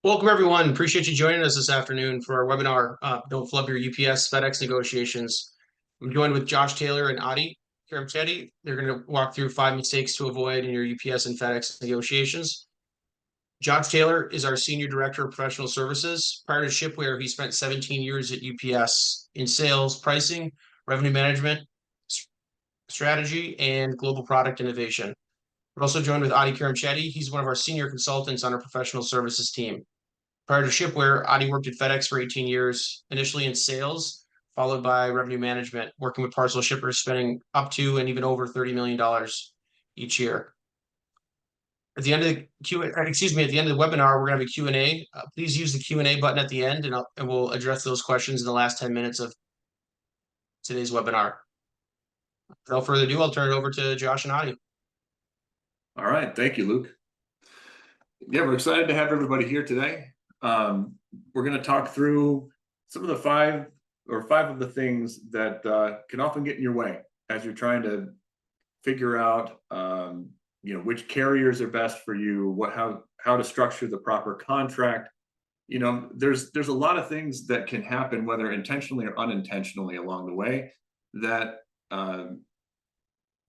Welcome, everyone. Appreciate you joining us this afternoon for our webinar, Don't Flub Your UPS FedEx Negotiations. I'm joined with Josh Taylor and Adi Karamcheti. They're going to walk through 5 mistakes to avoid in your UPS and FedEx negotiations. Josh Taylor is our Senior Director of Professional Services. Prior to Shipware, he spent 17 years at UPS in sales, pricing, revenue management, strategy, and global product innovation. We're also joined with Adi Karamcheti. He's one of our senior consultants on our professional services team. Prior to Shipware, Adi worked at FedEx for 18 years, initially in sales, followed by revenue management, working with parcel shippers, spending up to and even over $30 million each year. At the end of the at the end of the webinar, we're going to have a Q&A. Please use the Q&A button at the end, and we'll address those questions in the last 10 minutes of today's webinar. Without further ado, I'll turn it over to Josh and Adi. All right, thank you, Luke. Yeah, we're excited to have everybody here today. We're going to talk through some of the five of the things that can often get in your way as you're trying to figure out, which carriers are best for you, how to structure the proper contract. There's a lot of things that can happen, whether intentionally or unintentionally along the way, that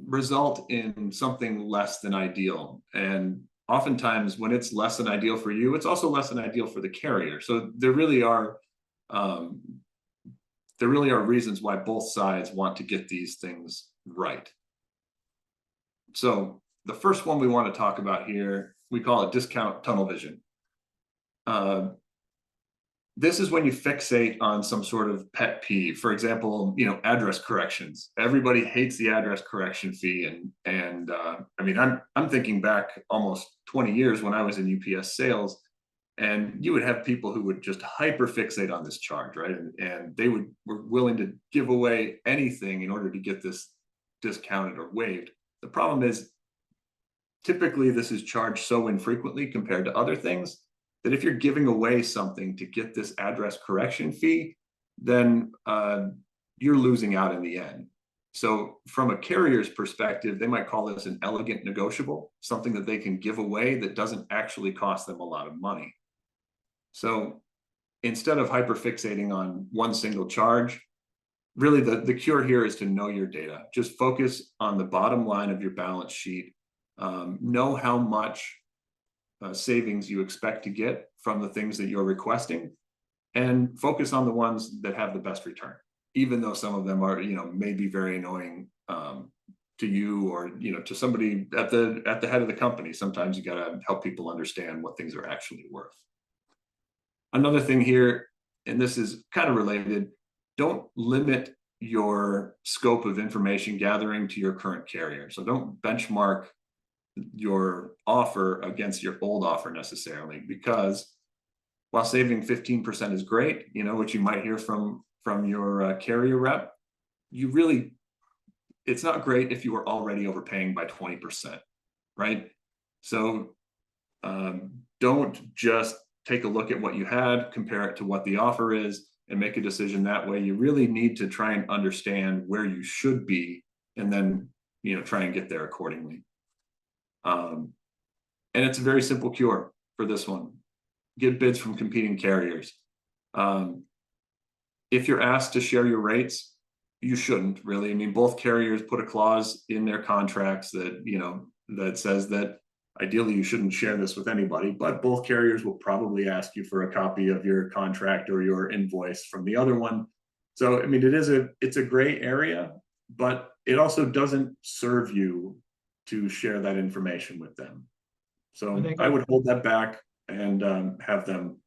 result in something less than ideal. And oftentimes when it's less than ideal for you, it's also less than ideal for the carrier. So there really are reasons why both sides want to get these things right. So the first one we want to talk about here, we call it discount tunnel vision. This is when you fixate on some sort of pet peeve. For example, address corrections. Everybody hates the address correction fee, and I mean, I'm thinking back almost 20 years when I was in UPS sales, and you would have people who would just hyper fixate on this charge, right? And they were willing to give away anything in order to get this discounted or waived. The problem is, typically this is charged so infrequently compared to other things that if you're giving away something to get this address correction fee, then you're losing out in the end. So from a carrier's perspective, they might call this an elegant negotiable, something that they can give away that doesn't actually cost them a lot of money. So instead of hyperfixating on one single charge, really the cure here is to know your data. Just focus on the bottom line of your balance sheet. Know how much savings you expect to get from the things that you're requesting, and focus on the ones that have the best return, even though some of them are, may be very annoying to you, or to somebody at the head of the company. Sometimes you got to help people understand what things are actually worth. Another thing here, and this is kind of related, don't limit your scope of information gathering to your current carrier. So don't benchmark your offer against your old offer necessarily, because while saving 15% is great, what you might hear from your carrier rep, it's not great if you were already overpaying by 20%, right? So don't just take a look at what you had, compare it to what the offer is, and make a decision that way. You really need to try and understand where you should be, and then try and get there accordingly. And it's a very simple cure for this one. Get bids from competing carriers. If you're asked to share your rates, you shouldn't really. I mean, both carriers put a clause in their contracts that, that says that ideally you shouldn't share this with anybody, but both carriers will probably ask you for a copy of your contract or your invoice from the other one. So, I mean, it's a gray area, but it also doesn't serve you to share that information with them. So I would hold that back and have them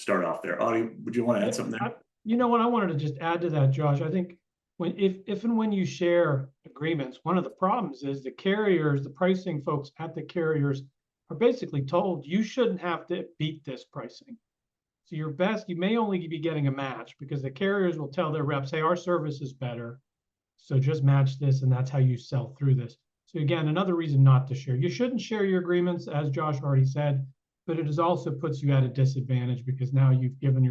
start off there. Adi, would you want to add something there? You know what, I wanted to just add to that, Josh. I think if and when you share agreements, one of the problems is the carriers, the pricing folks at the carriers are basically told you shouldn't have to beat this pricing. So you may only be getting a match, because the carriers will tell their reps, hey, our service is better, so just match this, and that's how you sell through this. So again, another reason not to share. You shouldn't share your agreements, as Josh already said, but it also puts you at a disadvantage, because now you've given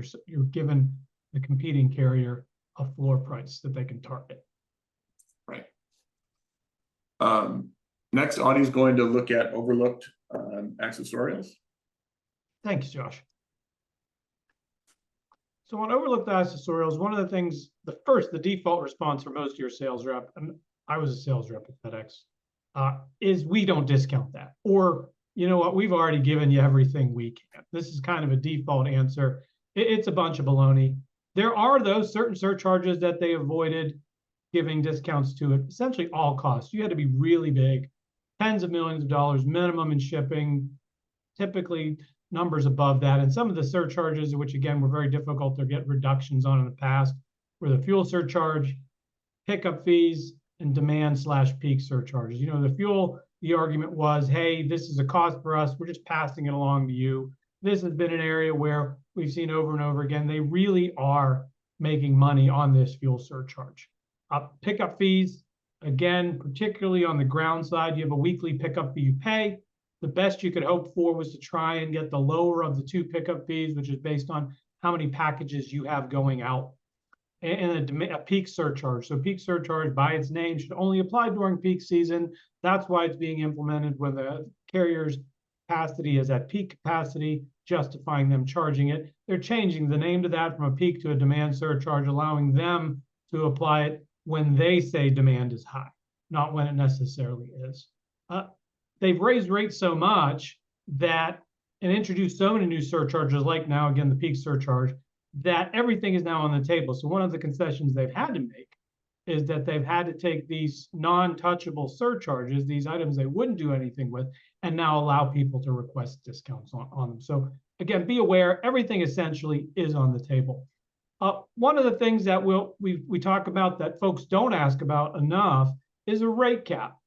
the competing carrier a floor price that they can target. Right. Next, Adi's going to look at overlooked accessorials. Thanks, Josh. So on overlooked accessorials, one of the things, the default response for most of your sales rep, and I was a sales rep at FedEx, is we don't discount that. Or, you know what, we've already given you everything we can. This is kind of a default answer. It's a bunch of baloney. There are those certain surcharges that they avoided giving discounts to at essentially all costs. You had to be really big, tens of millions of dollars minimum in shipping, typically numbers above that. And some of the surcharges, which again were very difficult to get reductions on in the past, were the fuel surcharge, pickup fees, and demand/peak surcharges. You know, the fuel, the argument was, hey, this is a cost for us. We're just passing it along to you. This has been an area where we've seen over and over again, they really are making money on this fuel surcharge. Pickup fees, again, particularly on the ground side, you have a weekly pickup fee you pay. The best you could hope for was to try and get the lower of the two pickup fees, which is based on how many packages you have going out, and a peak surcharge. So peak surcharge by its name should only apply during peak season. That's why it's being implemented when the carrier's capacity is at peak capacity, justifying them charging it. They're changing the name to that from a peak to a demand surcharge, allowing them to apply it when they say demand is high, not when it necessarily is. They've raised rates so much that, and introduced so many new surcharges, like now, again, the peak surcharge, that everything is now on the table. So one of the concessions they've had to make is that they've had to take these non-touchable surcharges, these items they wouldn't do anything with, and now allow people to request discounts on them. So again, be aware, everything essentially is on the table. One of the things that we talk about that folks don't ask about enough is a rate cap.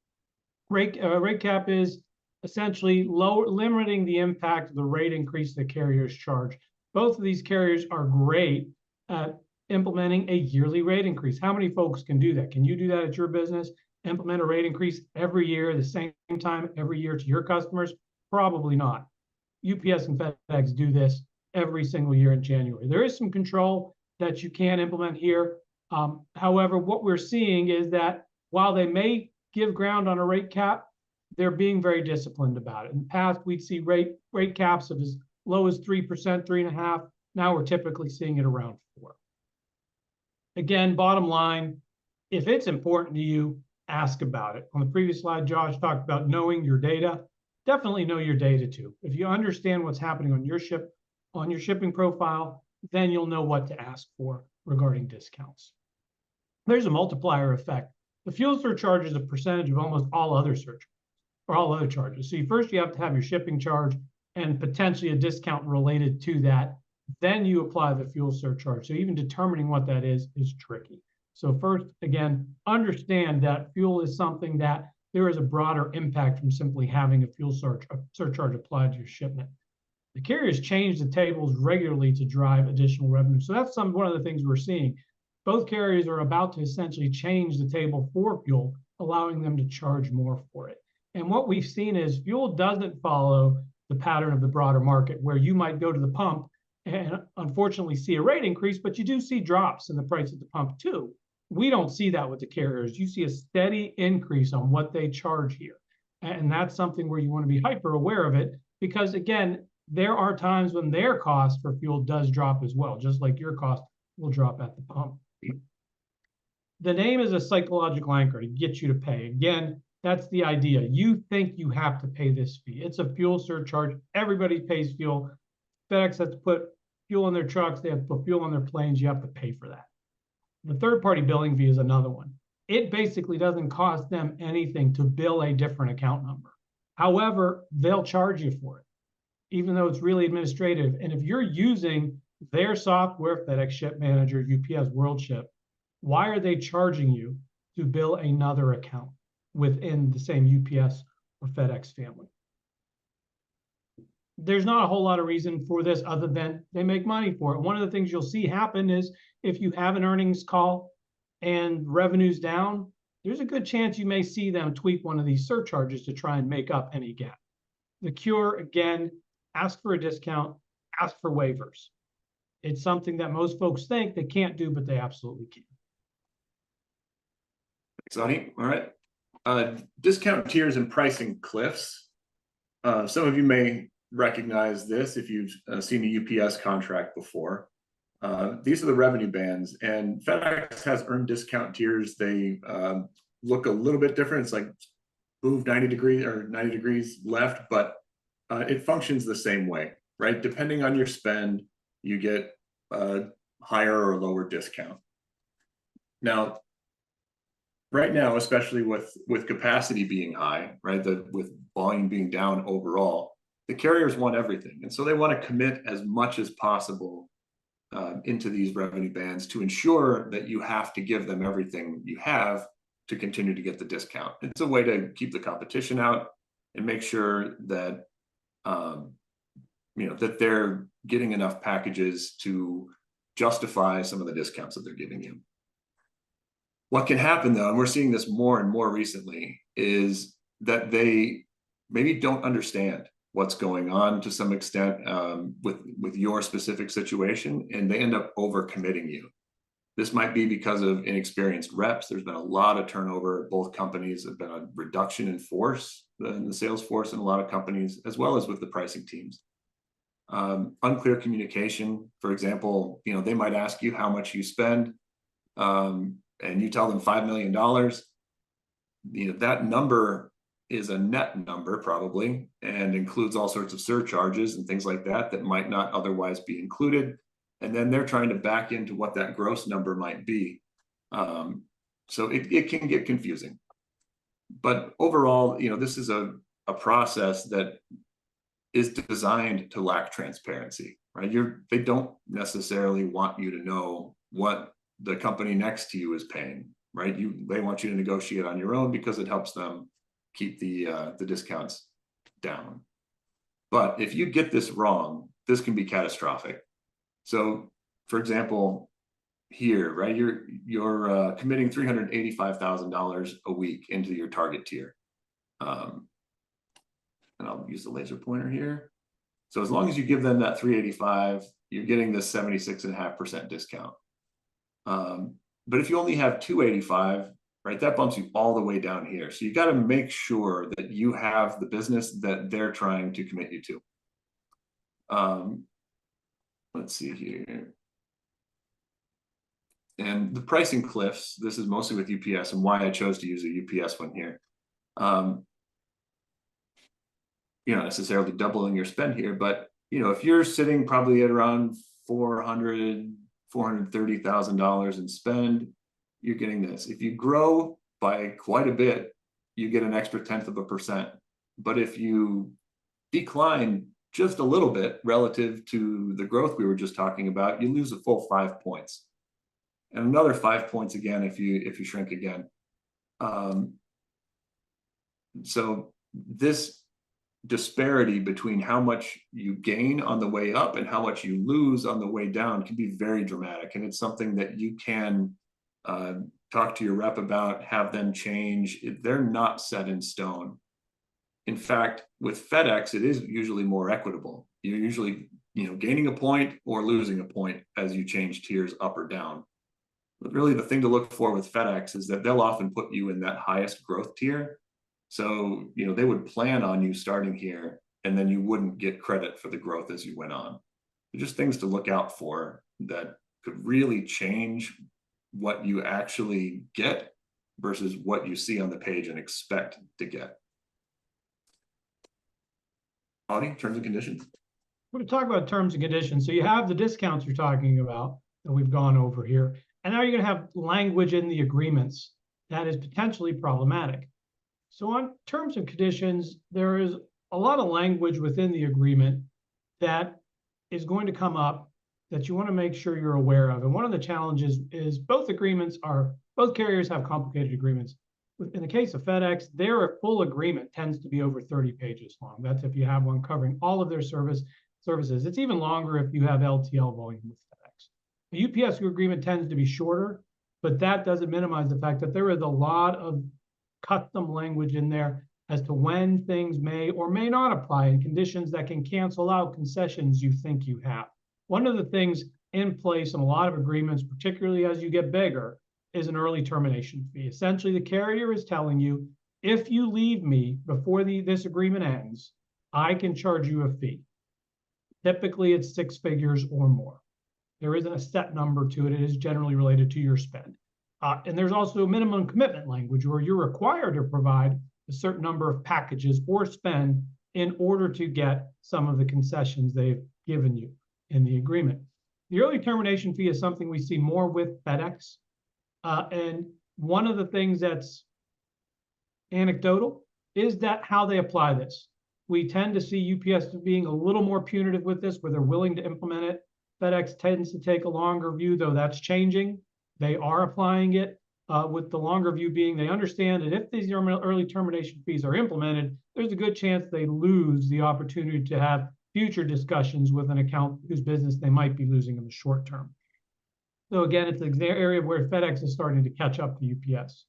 Rate cap is essentially limiting the impact of the rate increase the carriers charge. Both of these carriers are great at implementing a yearly rate increase. How many folks can do that? Can you do that at your business? Implement a rate increase every year, the same time every year to your customers? Probably not. UPS and FedEx do this every single year in January. There is some control that you can implement here. However, what we're seeing is that while they may give ground on a rate cap, they're being very disciplined about it. In the past, we'd see rate caps of as low as 3%, 3.5%. Now we're typically seeing it around 4%. Again, bottom line, if it's important to you, ask about it. On the previous slide, Josh talked about knowing your data. Definitely know your data too. If you understand what's happening on your shipping profile, then you'll know what to ask for regarding discounts. There's a multiplier effect. The fuel surcharge is a percentage of almost all other surcharges or all other charges. So first you have to have your shipping charge and potentially a discount related to that. Then you apply the fuel surcharge. So even determining what that is tricky. So first, again, understand that fuel is something that there is a broader impact from simply having a fuel surcharge applied to your shipment. The carriers change the tables regularly to drive additional revenue. So that's one of the things we're seeing. Both carriers are about to essentially change the table for fuel, allowing them to charge more for it. And what we've seen is fuel doesn't follow the pattern of the broader market, where you might go to the pump and unfortunately see a rate increase, but you do see drops in the price at the pump too. We don't see that with the carriers. You see a steady increase on what they charge here. And that's something where you want to be hyper aware of it, because again, there are times when their cost for fuel does drop as well, just like your cost will drop at the pump. The name is a psychological anchor to get you to pay. Again, that's the idea. You think you have to pay this fee. It's a fuel surcharge. Everybody pays fuel. FedEx has to put fuel in their trucks. They have to put fuel on their planes. You have to pay for that. The third-party billing fee is another one. It basically doesn't cost them anything to bill a different account number. However, they'll charge you for it, even though it's really administrative. And if you're using their software, FedEx Ship Manager, UPS WorldShip, why are they charging you to bill another account within the same UPS or FedEx family? There's not a whole lot of reason for this other than they make money for it. One of the things you'll see happen is if you have an earnings call and revenue's down, there's a good chance you may see them tweak one of these surcharges to try and make up any gap. The cure, again, ask for a discount, ask for waivers. It's something that most folks think they can't do, but they absolutely can. Thanks, Ani. All right. Discount tiers and pricing cliffs. Some of you may recognize this if you've seen a UPS contract before. These are the revenue bands, and FedEx has earned discount tiers. They look a little bit different. It's like move 90 degrees or 90 degrees left, but it functions the same way, right? Depending on your spend, you get a higher or lower discount. Now, right now, especially with capacity being high, right, with volume being down overall, the carriers want everything, and so they want to commit as much as possible into these revenue bands to ensure that you have to give them everything you have to continue to get the discount. It's a way to keep the competition out and make sure that that they're getting enough packages to justify some of the discounts that they're giving you. What can happen though, and we're seeing this more and more recently, is that they maybe don't understand what's going on to some extent with your specific situation, and they end up overcommitting you. This might be because of inexperienced reps. There's been a lot of turnover. Both companies have been a reduction in force, in the sales force in a lot of companies, as well as with the pricing teams. Unclear communication, for example, they might ask you how much you spend, and you tell them $5 million. That number is a net number probably, and includes all sorts of surcharges and things like that might not otherwise be included. And then they're trying to back into what that gross number might be. So it can get confusing. But overall, this is a process that is designed to lack transparency, right? They don't necessarily want you to know what the company next to you is paying, right? They want you to negotiate on your own because it helps them keep the discounts down. But if you get this wrong, this can be catastrophic. So, for example, here, right, you're committing $385,000 a week into your target tier, and I'll use the laser pointer here. So as long as you give them that 385, you're getting this 76.5% discount. But if you only have 285, right, that bumps you all the way down here. So you got to make sure that you have the business that they're trying to commit you to. Let's see here. And the pricing cliffs, this is mostly with UPS, and why I chose to use a UPS one here. You're not necessarily doubling your spend here, but if you're sitting probably at around $430,000 in spend, you're getting this. If you grow by quite a bit, you get an extra 0.1%. But if you decline just a little bit relative to the growth we were just talking about, you lose a full 5 points, and another 5 points again if you shrink again. So this disparity between how much you gain on the way up and how much you lose on the way down can be very dramatic, and it's something that you can talk to your rep about, have them change. They're not set in stone. In fact, with FedEx, it is usually more equitable. You're usually, gaining a point or losing a point as you change tiers up or down. But really the thing to look for with FedEx is that they'll often put you in that highest growth tier. So, they would plan on you starting here, and then you wouldn't get credit for the growth as you went on. They're just things to look out for that could really change what you actually get versus what you see on the page and expect to get. Audie, terms and conditions. We're going to talk about terms and conditions. So you have the discounts you're talking about that we've gone over here. And now you're going to have language in the agreements that is potentially problematic. So on terms and conditions, there is a lot of language within the agreement that is going to come up that you want to make sure you're aware of. And one of the challenges is both carriers have complicated agreements. In the case of FedEx, their full agreement tends to be over 30 pages long. That's if you have one covering all of their services. It's even longer if you have LTL volume with FedEx. The UPS agreement tends to be shorter, but that doesn't minimize the fact that there is a lot of custom language in there as to when things may or may not apply and conditions that can cancel out concessions you think you have. One of the things in place in a lot of agreements, particularly as you get bigger, is an early termination fee. Essentially, the carrier is telling you, if you leave me before this agreement ends, I can charge you a fee. Typically, it's 6 figures or more. There isn't a set number to it. It is generally related to your spend. And there's also a minimum commitment language where you're required to provide a certain number of packages or spend in order to get some of the concessions they've given you in the agreement. The early termination fee is something we see more with FedEx. And one of the things that's anecdotal is that how they apply this. We tend to see UPS being a little more punitive with this, where they're willing to implement it. FedEx tends to take a longer view, though that's changing. They are applying it with the longer view being they understand that if these early termination fees are implemented, there's a good chance they lose the opportunity to have future discussions with an account whose business they might be losing in the short term. So again, it's an area where FedEx is starting to catch up to UPS.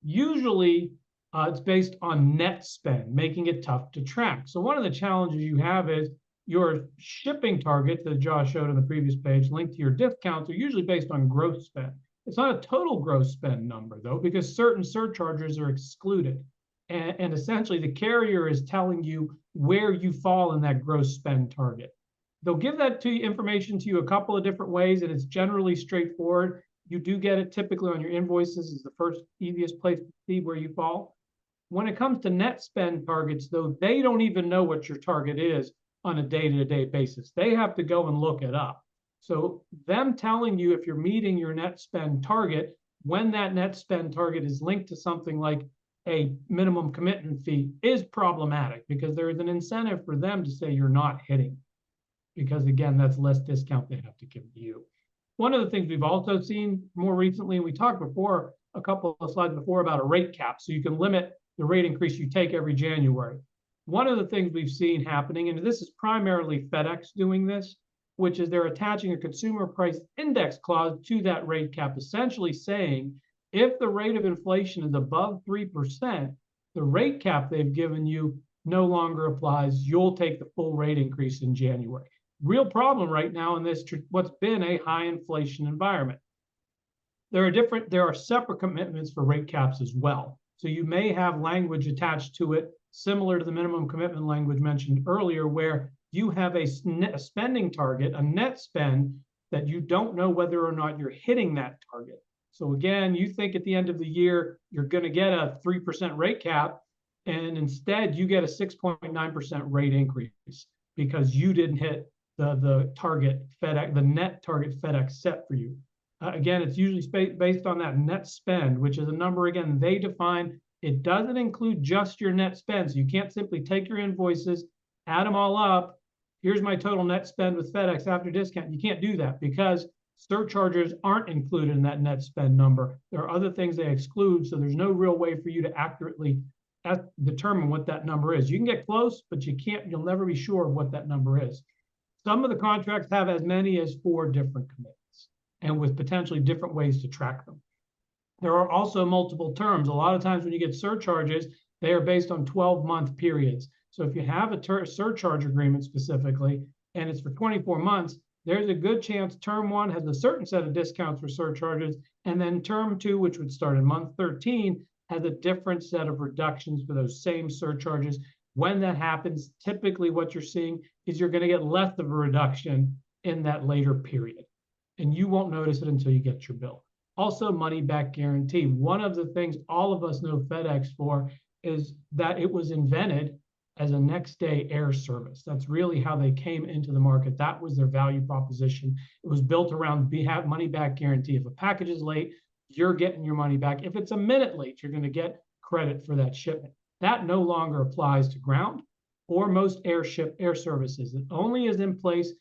Usually, it's based on net spend, making it tough to track. So one of the challenges you have is your shipping targets that Josh showed on the previous page, linked to your discounts, are usually based on gross spend. It's not a total gross spend number, though, because certain surcharges are excluded. And essentially, the carrier is telling you where you fall in that gross spend target. They'll give that information to you a couple of different ways, and it's generally straightforward. You do get it typically on your invoices is the first easiest place to see where you fall. When it comes to net spend targets, though, they don't even know what your target is on a day-to-day basis. They have to go and look it up. So them telling you if you're meeting your net spend target, when that net spend target is linked to something like a minimum commitment fee, is problematic, because there is an incentive for them to say you're not hitting, because again, that's less discount they have to give you. One of the things we've also seen more recently, and we talked before, a couple of slides before, about a rate cap, so you can limit the rate increase you take every January. One of the things we've seen happening, and this is primarily FedEx doing this, which is they're attaching a consumer price index clause to that rate cap, essentially saying if the rate of inflation is above 3%, the rate cap they've given you no longer applies. You'll take the full rate increase in January. Real problem right now in this, what's been a high inflation environment. There are separate commitments for rate caps as well. So you may have language attached to it similar to the minimum commitment language mentioned earlier, where you have a spending target, a net spend, that you don't know whether or not you're hitting that target. So again, you think at the end of the year, you're going to get a 3% rate cap, and instead you get a 6.9% rate increase because you didn't hit the target FedEx, the net target FedEx set for you. Again, it's usually based on that net spend, which is a number, again, they define. It doesn't include just your net spend. So you can't simply take your invoices, add them all up. Here's my total net spend with FedEx after discount. You can't do that because surcharges aren't included in that net spend number. There are other things they exclude, so there's no real way for you to accurately determine what that number is. You can get close, but you'll never be sure of what that number is. Some of the contracts have as many as 4 different commitments, and with potentially different ways to track them. There are also multiple terms. A lot of times when you get surcharges, they are based on 12-month periods. So if you have a surcharge agreement specifically, and it's for 24 months, there's a good chance term 1 has a certain set of discounts for surcharges, and then term 2, which would start in month 13, has a different set of reductions for those same surcharges. When that happens, typically what you're seeing is you're going to get less of a reduction in that later period, and you won't notice it until you get your bill. Also, money back guarantee. One of the things all of us know FedEx for is that it was invented as a next day air service. That's really how they came into the market. That was their value proposition. It was built around money back guarantee. If a package is late, you're getting your money back. If it's a minute late, you're going to get credit for that shipment. That no longer applies to ground or most air services. It only is in place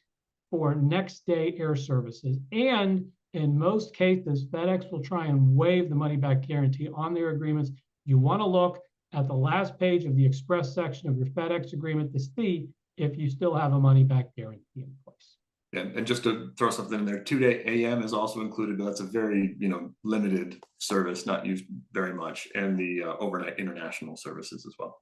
for next day air services. And in most cases, FedEx will try and waive the money back guarantee on their agreements. You want to look at the last page of the express section of your FedEx agreement to see if you still have a money back guarantee in place. Yeah, and just to throw something in there, 2-day AM is also included, but that's a very limited service, not used very much, and the overnight international services as well.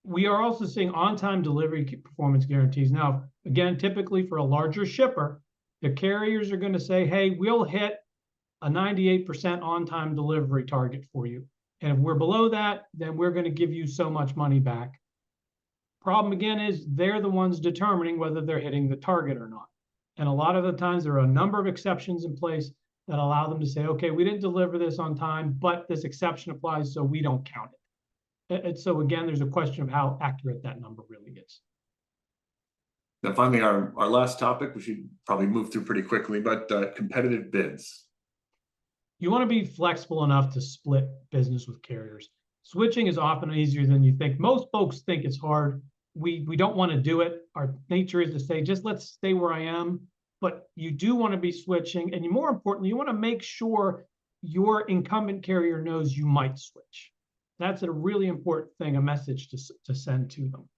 We are also seeing on-time delivery performance guarantees. Now, again, typically for a larger shipper, the carriers are going to say, hey, we'll hit a 98% on-time delivery target for you. And if we're below that, then we're going to give you so much money back. Problem again is they're the ones determining whether they're hitting the target or not. And a lot of the times there are a number of exceptions in place that allow them to say, okay, we didn't deliver this on time, but this exception applies, so we don't count it. And so again, there's a question of how accurate that number really is. Now, finally, our last topic, we should probably move through pretty quickly, but competitive bids. You want to be flexible enough to split business with carriers. Switching is often easier than you think. Most folks think it's hard. We don't want to do it. Our nature is to say, just let's stay where I am. But you do want to be switching. And more importantly, you want to make sure your incumbent carrier knows you might switch. That's a really important thing, a message to send to them.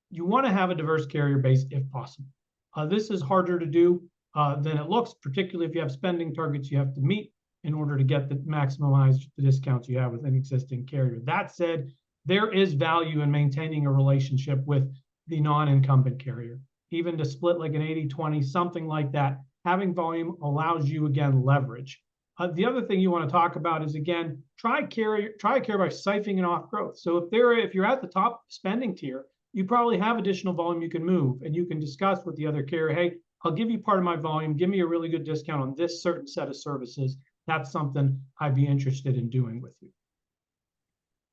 You want to have a diverse carrier base if possible. This is harder to do than it looks, particularly if you have spending targets you have to meet in order to get the maximize the discounts you have with an existing carrier. That said, there is value in maintaining a relationship with the non-incumbent carrier. Even to split like an 80-20, something like that, having volume allows you, again, leverage. The other thing you want to talk about is, again, try a carrier by siphoning off growth. So if you're at the top spending tier, you probably have additional volume you can move, and you can discuss with the other carrier, hey, I'll give you part of my volume, give me a really good discount on this certain set of services. That's something I'd be interested in doing with you.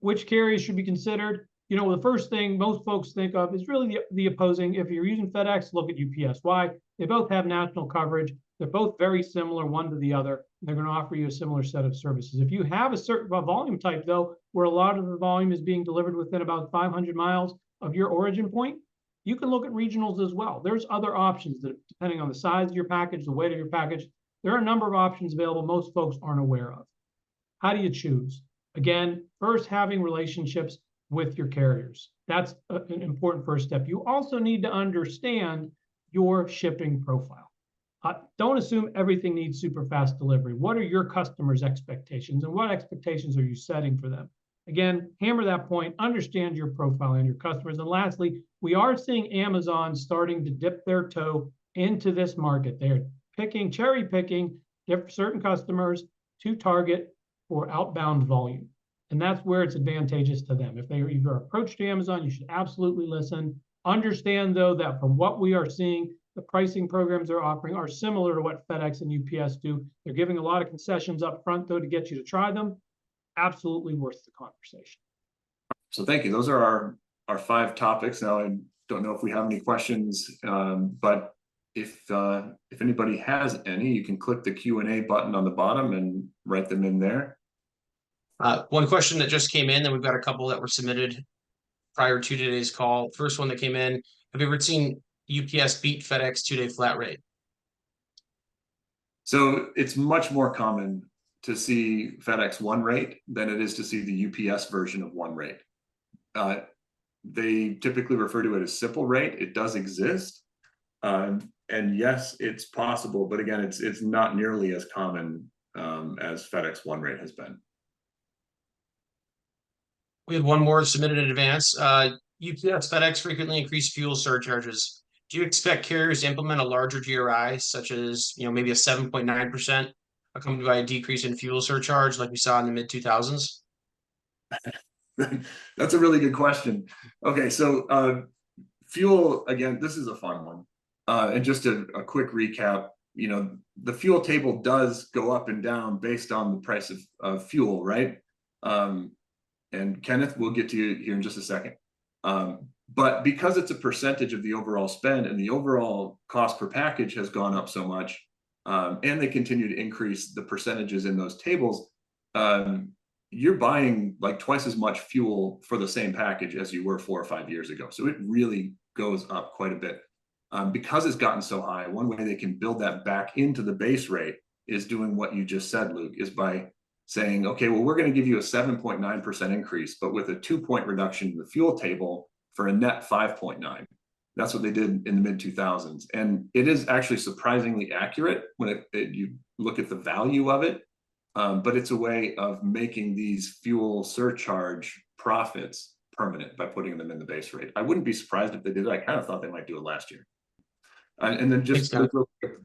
Which carriers should be considered? You know, the first thing most folks think of is really the opposing. If you're using FedEx, look at UPS. Why? They both have national coverage. They're both very similar one to the other. They're going to offer you a similar set of services. If you have a certain volume type, though, where a lot of the volume is being delivered within about 500 miles of your origin point, you can look at regionals as well. There's other options that, depending on the size of your package, the weight of your package, there are a number of options available most folks aren't aware of. How do you choose? Again, first, having relationships with your carriers. That's an important first step. You also need to understand your shipping profile. Don't assume everything needs super fast delivery. What are your customers' expectations, and what expectations are you setting for them? Again, hammer that point, understand your profile and your customers. And lastly, we are seeing Amazon starting to dip their toe into this market. They're cherry picking certain customers to target for outbound volume. And that's where it's advantageous to them. If you're approached to Amazon, you should absolutely listen. Understand, though, that from what we are seeing, the pricing programs they're offering are similar to what FedEx and UPS do. They're giving a lot of concessions up front, though, to get you to try them. Absolutely worth the conversation. So thank you. Those are our 5 topics. Now, I don't know if we have any questions, but if anybody has any, you can click the Q&A button on the bottom and write them in there. One question that just came in, then we've got a couple that were submitted prior to today's call. First one that came in, have you ever seen UPS beat FedEx 2-day flat rate? So it's much more common to see FedEx 1 rate than it is to see the UPS version of 1 rate. They typically refer to it as simple rate. It does exist. And yes, it's possible, but again, it's not nearly as common as FedEx 1 rate has been. We had one more submitted in advance. UPS, FedEx frequently increase fuel surcharges. Do you expect carriers to implement a larger GRI, such as maybe a 7.9%, accompanied by a decrease in fuel surcharge, like we saw in the mid-2000s? That's a really good question. Okay, so fuel, again, this is a fun one. And just a quick recap, the fuel table does go up and down based on the price of fuel, right? And Kenneth, we'll get to you here in just a second. But because it's a percentage of the overall spend and the overall cost per package has gone up so much, and they continue to increase the percentages in those tables, you're buying like twice as much fuel for the same package as you were 4 or 5 years ago. So it really goes up quite a bit. Because it's gotten so high, one way they can build that back into the base rate is doing what you just said, Luke, is by saying, okay, well, we're going to give you a 7.9% increase, but with a 2-point reduction in the fuel table for a net 5.9. That's what they did in the mid-2000s. And it is actually surprisingly accurate when you look at the value of it. But it's a way of making these fuel surcharge profits permanent by putting them in the base rate. I wouldn't be surprised if they did it. I kind of thought they might do it last year. And then just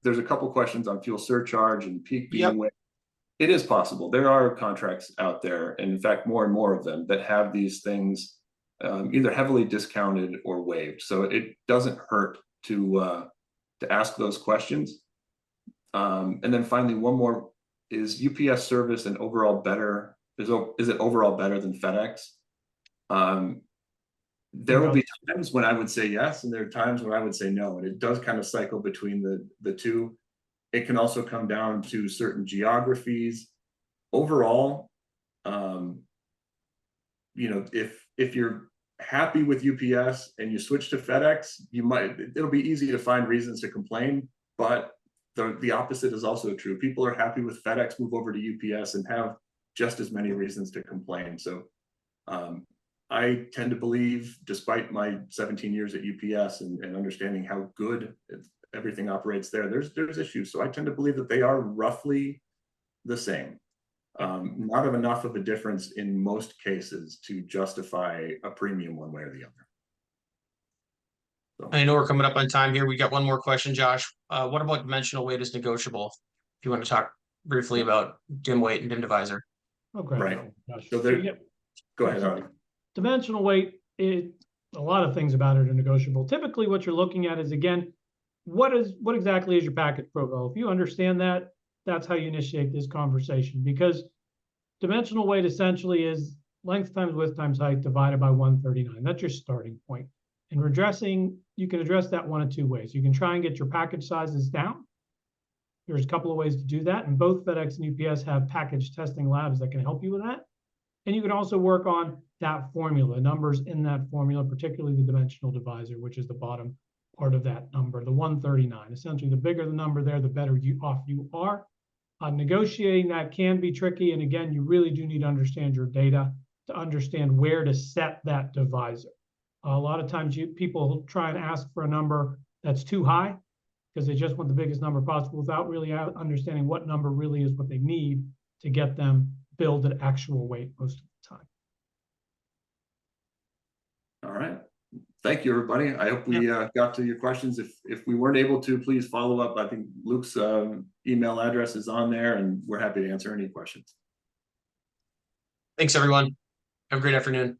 there's a couple questions on fuel surcharge and peak being waived. It is possible. There are contracts out there, and in fact, more and more of them that have these things either heavily discounted or waived. So it doesn't hurt to to ask those questions. And then finally, one more, is UPS service and overall better? Is it overall better than FedEx? There will be times when I would say yes, and there are times when I would say no, and it does kind of cycle between the two. It can also come down to certain geographies. Overall, you know, if you're happy with UPS and you switch to FedEx, it'll be easy to find reasons to complain, but the opposite is also true. People are happy with FedEx, move over to UPS and have just as many reasons to complain. So I tend to believe, despite my 17 years at UPS and understanding how good everything operates there, there's issues. So I tend to believe that they are roughly the same. Not of enough of a difference in most cases to justify a premium one way or the other. So. I know we're coming up on time here. We got one more question, Josh. What about dimensional weight is negotiable? If you want to talk briefly about dim weight and dim divisor. Okay. Right. So Go ahead, Audie. Dimensional weight, a lot of things about it are negotiable. Typically what you're looking at is, again, what exactly is your package profile? If you understand that, that's how you initiate this conversation, because dimensional weight essentially is length times width times height divided by 139. That's your starting point. And you can address that one of two ways. You can try and get your package sizes down. There's a couple of ways to do that, and both FedEx and UPS have package testing labs that can help you with that. And you can also work on that formula, numbers in that formula, particularly the dimensional divisor, which is the bottom part of that number, the 139. Essentially, the bigger the number there, the better off you are. Negotiating that can be tricky, and again, you really do need to understand your data to understand where to set that divisor. A lot of times people try and ask for a number that's too high because they just want the biggest number possible without really understanding what number really is what they need to get them billed at actual weight most of the time. All right. Thank you, everybody. I hope we got to your questions. If we weren't able to, please follow up. I think Luke's email address is on there, and we're happy to answer any questions. Thanks, everyone. Have a great afternoon.